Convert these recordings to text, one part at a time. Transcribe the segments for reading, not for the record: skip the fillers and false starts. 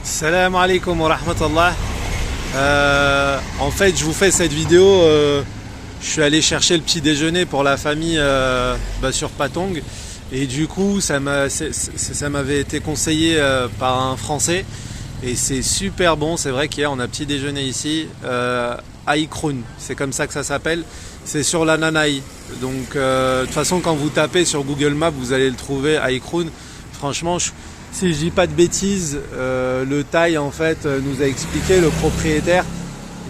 Salam alaikum wa rahmatullah. En fait, je vous fais cette vidéo. Je suis allé chercher le petit déjeuner pour la famille sur Patong. Et du coup, ça m'avait été conseillé par un Français. Et c'est super bon. C'est vrai qu'hier, on a petit déjeuner ici. Aïkroun, c'est comme ça que ça s'appelle. C'est sur la Nanaï. Donc, de toute façon, quand vous tapez sur Google Maps, vous allez le trouver, Aïkroun. Franchement, si je dis pas de bêtises, le Thaï en fait nous a expliqué, le propriétaire,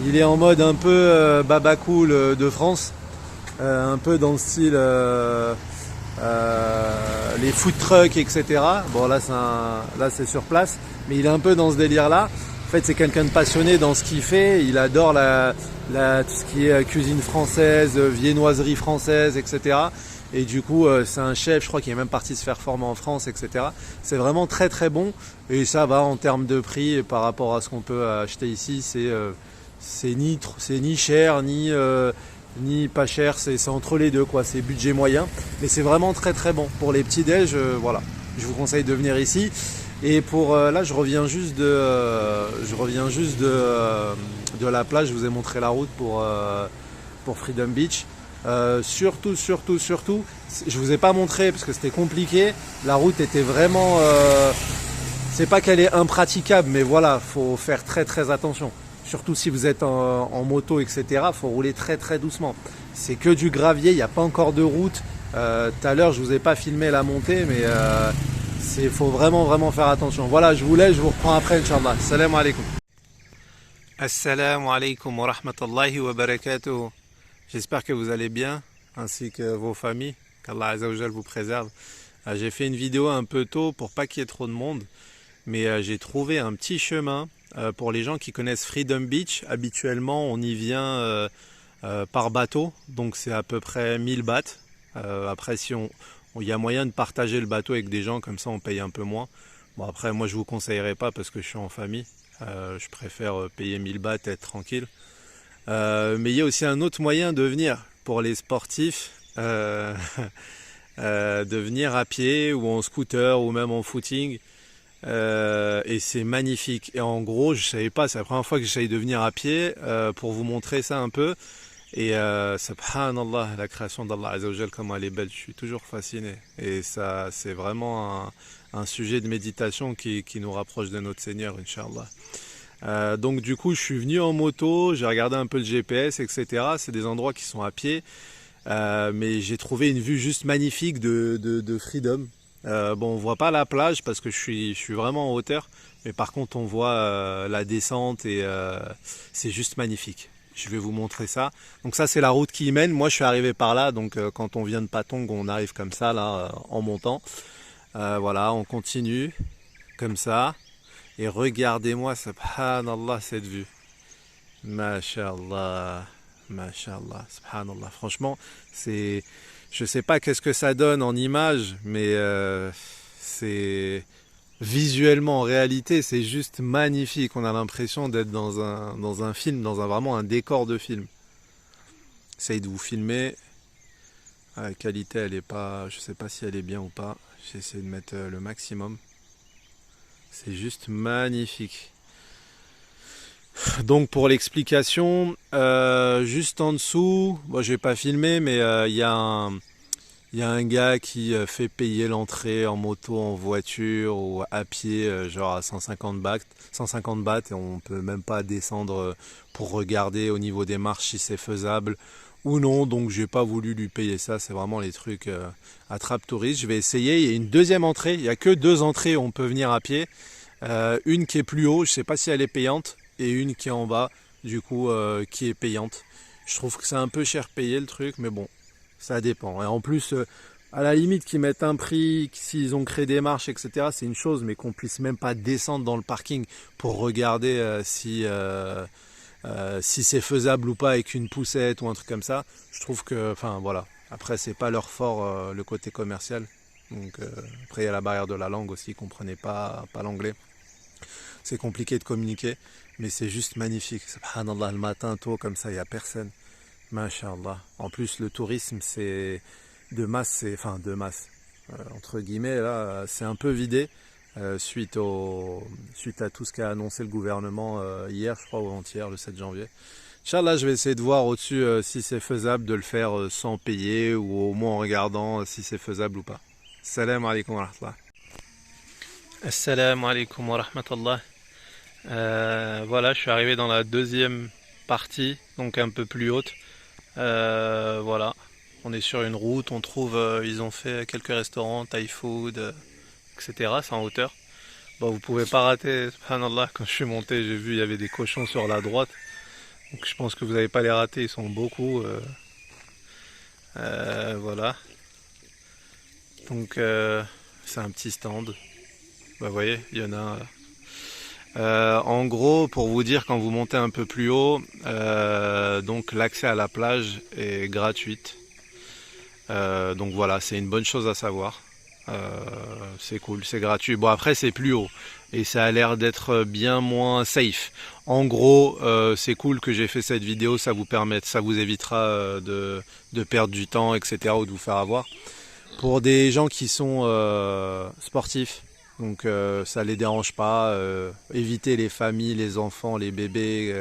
il est en mode un peu babacool de France, un peu dans le style les food trucks, etc. Bon là c'est sur place, mais il est un peu dans ce délire là. En fait c'est quelqu'un de passionné dans ce qu'il fait, il adore tout ce qui est cuisine française, viennoiserie française, etc. Et du coup, c'est un chef, je crois qu'il est même parti se faire former en France, etc. C'est vraiment très très bon. Et ça va en termes de prix par rapport à ce qu'on peut acheter ici. C'est ni cher, ni pas cher. C'est entre les deux, quoi. C'est budget moyen. Mais c'est vraiment très très bon. Pour les petits déj, voilà. Je vous conseille de venir ici. Et pour là, je reviens juste de la plage. Je vous ai montré la route pour Freedom Beach. Surtout, je vous ai pas montré parce que c'était compliqué. La route était vraiment, c'est pas qu'elle est impraticable, mais voilà, faut faire très très attention. Surtout si vous êtes en moto, etc. Faut rouler très très doucement. C'est que du gravier, il n'y a pas encore de route. Tout à l'heure, je vous ai pas filmé la montée, mais faut vraiment faire attention. Voilà, je vous laisse, je vous reprends après, Inch'Allah. Salam alaikum. Assalamu alaikum wa rahmatullahi wa barakatuh. J'espère que vous allez bien, ainsi que vos familles, qu'Allah Azza wa Jal vous préserve. J'ai fait une vidéo un peu tôt pour pas qu'il y ait trop de monde, mais j'ai trouvé un petit chemin pour les gens qui connaissent Freedom Beach. Habituellement, on y vient par bateau, donc c'est à peu près 1000 bahts. Après, si il y a moyen de partager le bateau avec des gens, comme ça on paye un peu moins. Bon, après, moi je vous conseillerais pas parce que je suis en famille. Je préfère payer 1000 bahts et être tranquille. Mais il y a aussi un autre moyen de venir pour les sportifs, de venir à pied ou en scooter ou même en footing. Et c'est magnifique. Et en gros, je savais pas, c'est la première fois que j'essaye de venir à pied pour vous montrer ça un peu. Et subhanallah, la création d'Allah Azza wa Jal, comment elle est belle, je suis toujours fasciné. Et ça, c'est vraiment un sujet de méditation qui nous rapproche de notre Seigneur, Inch'Allah. Donc du coup je suis venu en moto, j'ai regardé un peu le GPS, etc. C'est des endroits qui sont à pied, mais j'ai trouvé une vue juste magnifique de Freedom. Bon, on voit pas la plage parce que je suis vraiment en hauteur, mais par contre on voit la descente et c'est juste magnifique. Je vais vous montrer ça. Donc ça c'est la route qui y mène. Moi je suis arrivé par là, donc quand on vient de Patong, on arrive comme ça là en montant. Voilà, on continue comme ça. Et regardez-moi, subhanallah, cette vue. Masha'Allah, Masha'Allah, subhanallah. Franchement, je sais pas qu'est-ce que ça donne en image, mais c'est visuellement, en réalité, c'est juste magnifique. On a l'impression d'être dans un film, vraiment un décor de film. J'essaye de vous filmer. La qualité, elle est pas, je sais pas si elle est bien ou pas. J'essaie de mettre le maximum. C'est juste magnifique. Donc pour l'explication, juste en dessous, bon, je vais pas filmer, mais il y a un gars qui fait payer l'entrée en moto, en voiture ou à pied, genre à 150 bahts, et on peut même pas descendre pour regarder au niveau des marches si c'est faisable ou non. Donc j'ai pas voulu lui payer ça. C'est vraiment les trucs attrape touriste. Je vais essayer. Il y a une deuxième entrée. Il y a que deux entrées où on peut venir à pied. Une qui est plus haut, je sais pas si elle est payante, et une qui est en bas, du coup, qui est payante. Je trouve que c'est un peu cher payé le truc, mais bon, ça dépend. Et en plus, à la limite qu'ils mettent un prix, s'ils ont créé des marches, etc., c'est une chose, mais qu'on puisse même pas descendre dans le parking pour regarder si c'est faisable ou pas avec une poussette ou un truc comme ça. Je trouve que, enfin voilà. Après, c'est pas leur fort, le côté commercial. Donc après il y a la barrière de la langue aussi, ils ne comprenaient pas l'anglais. C'est compliqué de communiquer, mais c'est juste magnifique. Subhanallah, le matin tôt comme ça, il n'y a personne. Masha'Allah. En plus le tourisme c'est de masse, entre guillemets là, c'est un peu vidé. suite à tout ce qu'a annoncé le gouvernement hier, je crois, ou avant-hier, le 7 janvier. Inch'Allah, je vais essayer de voir au-dessus si c'est faisable de le faire sans payer ou au moins en regardant si c'est faisable ou pas. Salam alaikum wa rahmatullah. Assalamu alaikum wa rahmatullah. Voilà, je suis arrivé dans la deuxième partie, donc un peu plus haute. Voilà, on est sur une route, on trouve, ils ont fait quelques restaurants, Thai food, etc. C'est en hauteur. Bon, vous pouvez pas rater, subhanallah, quand je suis monté, j'ai vu il y avait des cochons sur la droite. Donc je pense que vous n'allez pas les rater, ils sont beaucoup. Voilà. Donc c'est un petit stand. Bah, vous voyez, il y en a. En gros, pour vous dire, quand vous montez un peu plus haut, donc l'accès à la plage est gratuite. Donc voilà, c'est une bonne chose à savoir. C'est cool, c'est gratuit. Bon, après c'est plus haut et ça a l'air d'être bien moins safe. En gros, c'est cool que j'ai fait cette vidéo, ça vous évitera de perdre du temps, etc. ou de vous faire avoir. Pour des gens qui sont sportifs, donc ça les dérange pas, évitez les familles, les enfants, les bébés,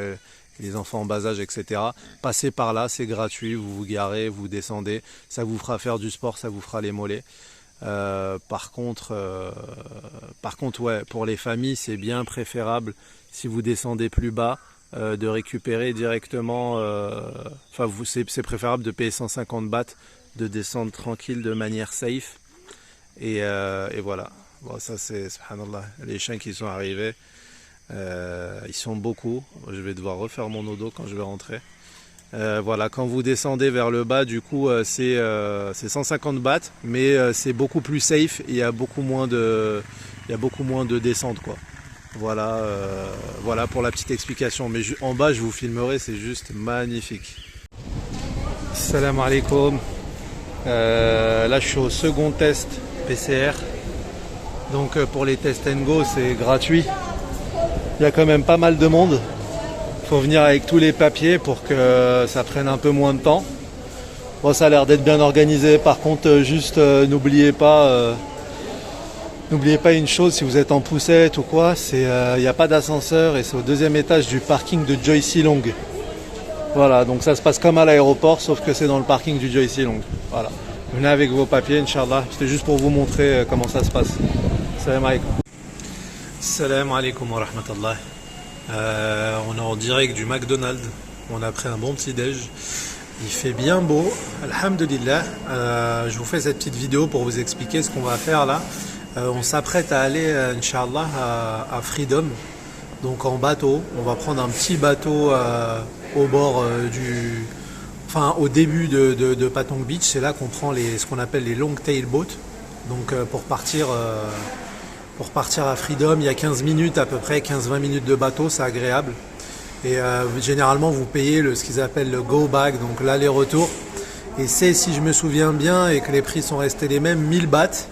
les enfants en bas âge, etc. Passez par là, c'est gratuit, vous vous garez, vous descendez, ça vous fera faire du sport, ça vous fera les mollets. Par contre, ouais, pour les familles, c'est bien préférable si vous descendez plus bas de récupérer directement. Enfin, c'est préférable de payer 150 bahts, de descendre tranquille de manière safe. Et voilà. Bon, ça c'est subhanallah. Les chiens qui sont arrivés, ils sont beaucoup. Je vais devoir refaire mon dodo quand je vais rentrer. Voilà, quand vous descendez vers le bas, du coup, c'est 150 bahts, mais c'est beaucoup plus safe et il y a beaucoup moins de descente, quoi. Voilà, voilà pour la petite explication. Mais en bas, je vous filmerai, c'est juste magnifique. Salam alaikum. Là, je suis au second test PCR. Donc, pour les tests go, c'est gratuit. Il y a quand même pas mal de monde. Faut venir avec tous les papiers pour que ça prenne un peu moins de temps. Bon, ça a l'air d'être bien organisé. Par contre, juste n'oubliez pas une chose, si vous êtes en poussette ou quoi, c'est il n'y a pas d'ascenseur et c'est au deuxième étage du parking de Joy Silong. Voilà, donc ça se passe comme à l'aéroport, sauf que c'est dans le parking du Joy Silong. Voilà. Venez avec vos papiers, Inch'Allah. C'était juste pour vous montrer comment ça se passe. Salam alaikum. Salam alaikum wa rahmatullah. On est en direct du McDonald's, on a pris un bon petit déj, il fait bien beau, alhamdulillah. Je vous fais cette petite vidéo pour vous expliquer ce qu'on va faire là. On s'apprête à aller, Inch'Allah, à Freedom, donc en bateau. On va prendre un petit bateau au bord au début de Patong Beach. C'est là qu'on prend ce qu'on appelle les long tail boats, donc pour partir à Freedom. Il y a 15 minutes à peu près, 15-20 minutes de bateau, c'est agréable. Et généralement vous payez ce qu'ils appellent le go bag, donc l'aller-retour. Et c'est, si je me souviens bien et que les prix sont restés les mêmes, 1000 bahts.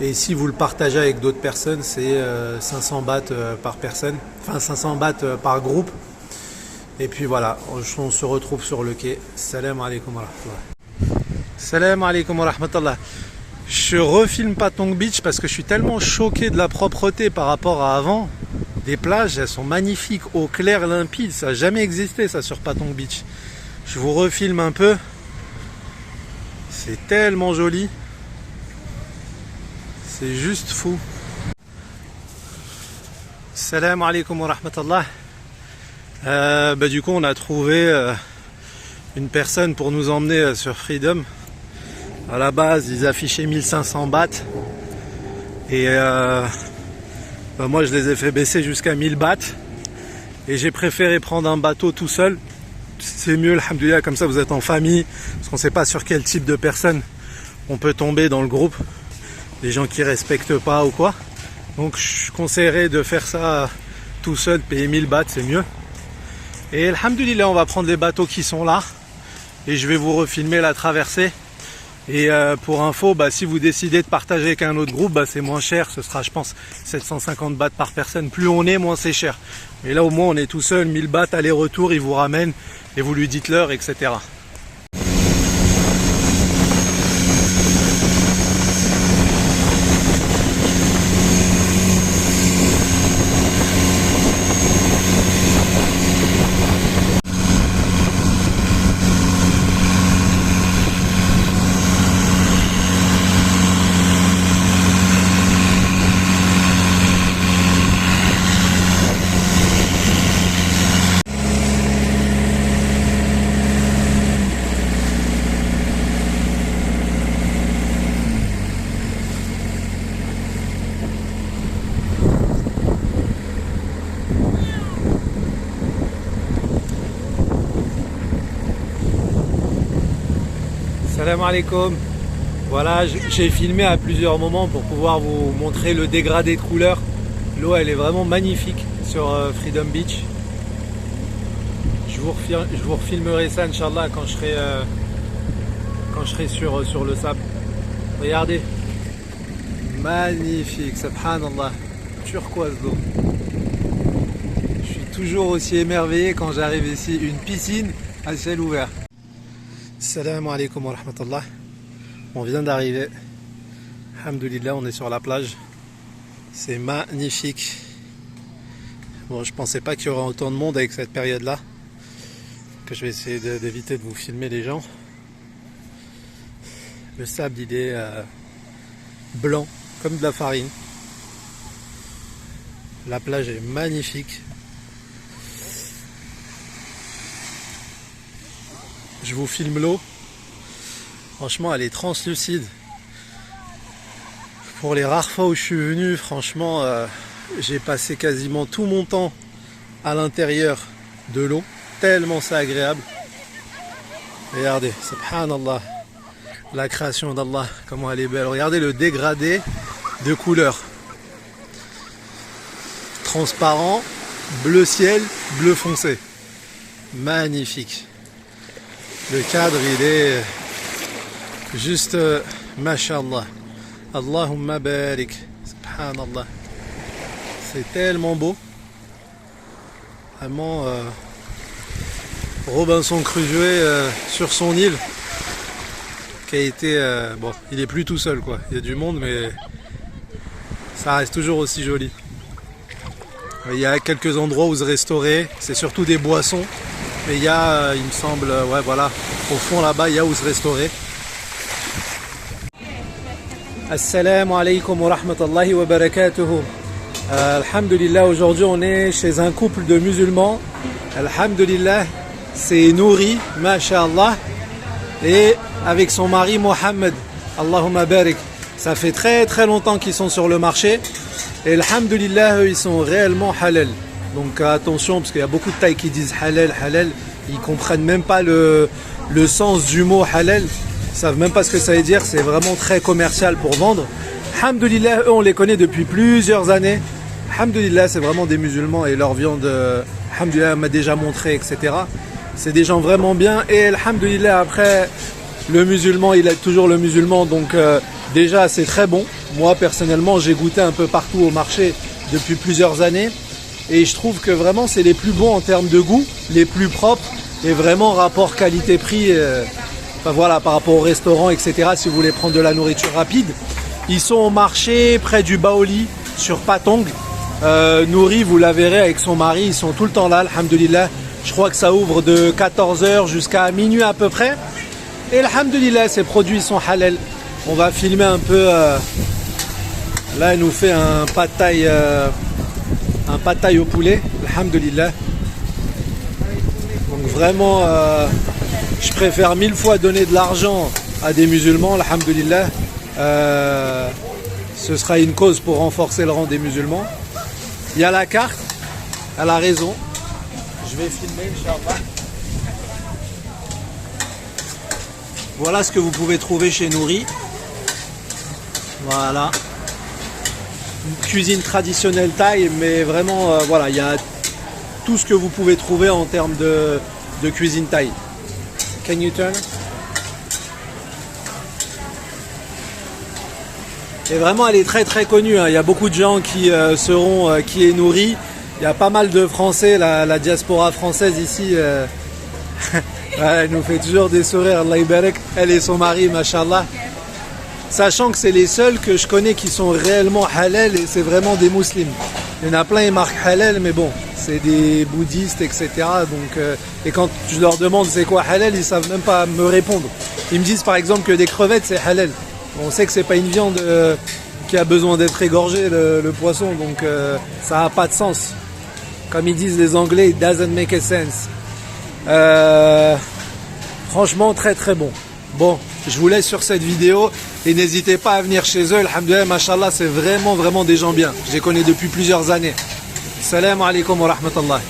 Et si vous le partagez avec d'autres personnes, c'est 500 bahts par personne, enfin 500 bahts par groupe. Et puis voilà, on se retrouve sur le quai. Salam alaikum wa rahmatullah. Salam alaikum wa rahmatullah. Je refilme Patong Beach parce que je suis tellement choqué de la propreté par rapport à avant. Des plages, elles sont magnifiques, eau claire, limpide. Ça n'a jamais existé ça sur Patong Beach. Je vous refilme un peu. C'est tellement joli. C'est juste fou. Salam alaikum wa rahmatullah. Du coup, on a trouvé une personne pour nous emmener sur Freedom. À la base, ils affichaient 1500 bahts. Et moi, je les ai fait baisser jusqu'à 1000 bahts. Et j'ai préféré prendre un bateau tout seul. C'est mieux, alhamdoulilah, comme ça vous êtes en famille. Parce qu'on ne sait pas sur quel type de personne on peut tomber dans le groupe. Des gens qui respectent pas ou quoi. Donc je conseillerais de faire ça tout seul, payer 1000 bahts, c'est mieux. Et alhamdoulilah, on va prendre les bateaux qui sont là. Et je vais vous refilmer la traversée. Et pour info, si vous décidez de partager avec un autre groupe, c'est moins cher. Ce sera, je pense, 750 bahts par personne. Plus on est, moins c'est cher. Mais là, au moins, on est tout seul. 1000 bahts aller-retour, il vous ramène et vous lui dites l'heure, etc. Salam alaikum. Voilà, j'ai filmé à plusieurs moments pour pouvoir vous montrer le dégradé de couleurs. L'eau elle est vraiment magnifique sur Freedom Beach. Je vous refilmerai ça Inch'Allah quand je serai sur le sable. Regardez, magnifique, subhanallah, turquoise d'eau. Je suis toujours aussi émerveillé quand j'arrive ici, une piscine à ciel ouvert. Salam alaikum wa rahmatullah. On vient d'arriver. Alhamdulillah, on est sur la plage. C'est magnifique. Bon, je pensais pas qu'il y aurait autant de monde avec cette période-là. Que je vais essayer d'éviter de vous filmer les gens. Le sable, il est blanc, comme de la farine. La plage est magnifique. Je vous filme l'eau. Franchement, elle est translucide. Pour les rares fois où je suis venu, franchement, j'ai passé quasiment tout mon temps à l'intérieur de l'eau. Tellement c'est agréable. Regardez, subhanallah, la création d'Allah, comment elle est belle. Regardez le dégradé de couleurs. Transparent, bleu ciel, bleu foncé. Magnifique. Le cadre, il est juste, mashallah. Allahumma barik. Subhanallah. C'est tellement beau. Vraiment, Robinson Crusoe sur son île. Qui a été, bon, il est plus tout seul quoi. Il y a du monde, mais ça reste toujours aussi joli. Il y a quelques endroits où se restaurer. C'est surtout des boissons. Mais il y a, il me semble, ouais voilà, au fond là-bas, il y a où se restaurer. Assalamu alaikum wa rahmatullahi wa barakatuhu. Alhamdulillah, aujourd'hui on est chez un couple de musulmans. Alhamdulillah, c'est Nouri, masha'Allah, et avec son mari Mohammed. Allahumma barik. Ça fait très très longtemps qu'ils sont sur le marché. Et alhamdulillah, eux, ils sont réellement halal. Donc attention, parce qu'il y a beaucoup de Thaïs qui disent halal, halal. Ils comprennent même pas le sens du mot halal. Ils savent même pas ce que ça veut dire. C'est vraiment très commercial pour vendre. Alhamdulillah, eux, on les connaît depuis plusieurs années. Alhamdulillah, c'est vraiment des musulmans et leur viande, alhamdulillah, m'a déjà montré, etc. C'est des gens vraiment bien. Et alhamdulillah, après, le musulman, il est toujours le musulman. Donc déjà, c'est très bon. Moi, personnellement, j'ai goûté un peu partout au marché depuis plusieurs années. Et je trouve que vraiment c'est les plus bons en termes de goût, les plus propres et vraiment rapport qualité-prix, enfin voilà, par rapport au restaurant, etc. Si vous voulez prendre de la nourriture rapide, ils sont au marché près du Baoli sur Patong. Nouri, vous la verrez avec son mari, ils sont tout le temps là, alhamdulillah. Je crois que ça ouvre de 14h jusqu'à minuit à peu près. Et alhamdulillah, ces produits sont halal. On va filmer un peu. Là, elle nous fait un pad thaï. Un pad thaï au poulet, alhamdulillah. Donc vraiment, je préfère 1000 fois donner de l'argent à des musulmans, alhamdulillah. Ce sera une cause pour renforcer le rang des musulmans. Il y a la carte, elle a raison. Je vais filmer, Inch'Allah. Voilà ce que vous pouvez trouver chez Nouri. Voilà. Une cuisine traditionnelle thaï, mais vraiment voilà, il y a tout ce que vous pouvez trouver en termes de cuisine thaï. Can you turn? Et vraiment, elle est très très connue, hein. Il y a beaucoup de gens qui seront qui est Nouri. Il y a pas mal de Français, la diaspora française ici. Elle nous fait toujours des sourires, Allah ibarak. Elle et son mari, mashallah. Sachant que c'est les seuls que je connais qui sont réellement halal et c'est vraiment des musulmans. Il y en a plein qui marquent halal, mais bon, c'est des bouddhistes, etc. Donc, et quand je leur demande c'est quoi halal, ils savent même pas me répondre. Ils me disent par exemple que des crevettes c'est halal. On sait que c'est pas une viande qui a besoin d'être égorgée, le poisson, donc ça n'a pas de sens. Comme ils disent les Anglais, it doesn't make a sense. Franchement, très très bon. Bon, je vous laisse sur cette vidéo et n'hésitez pas à venir chez eux. Alhamdulillah, mashallah, c'est vraiment des gens bien. Je les connais depuis plusieurs années. Salam alaikum wa rahmatullah.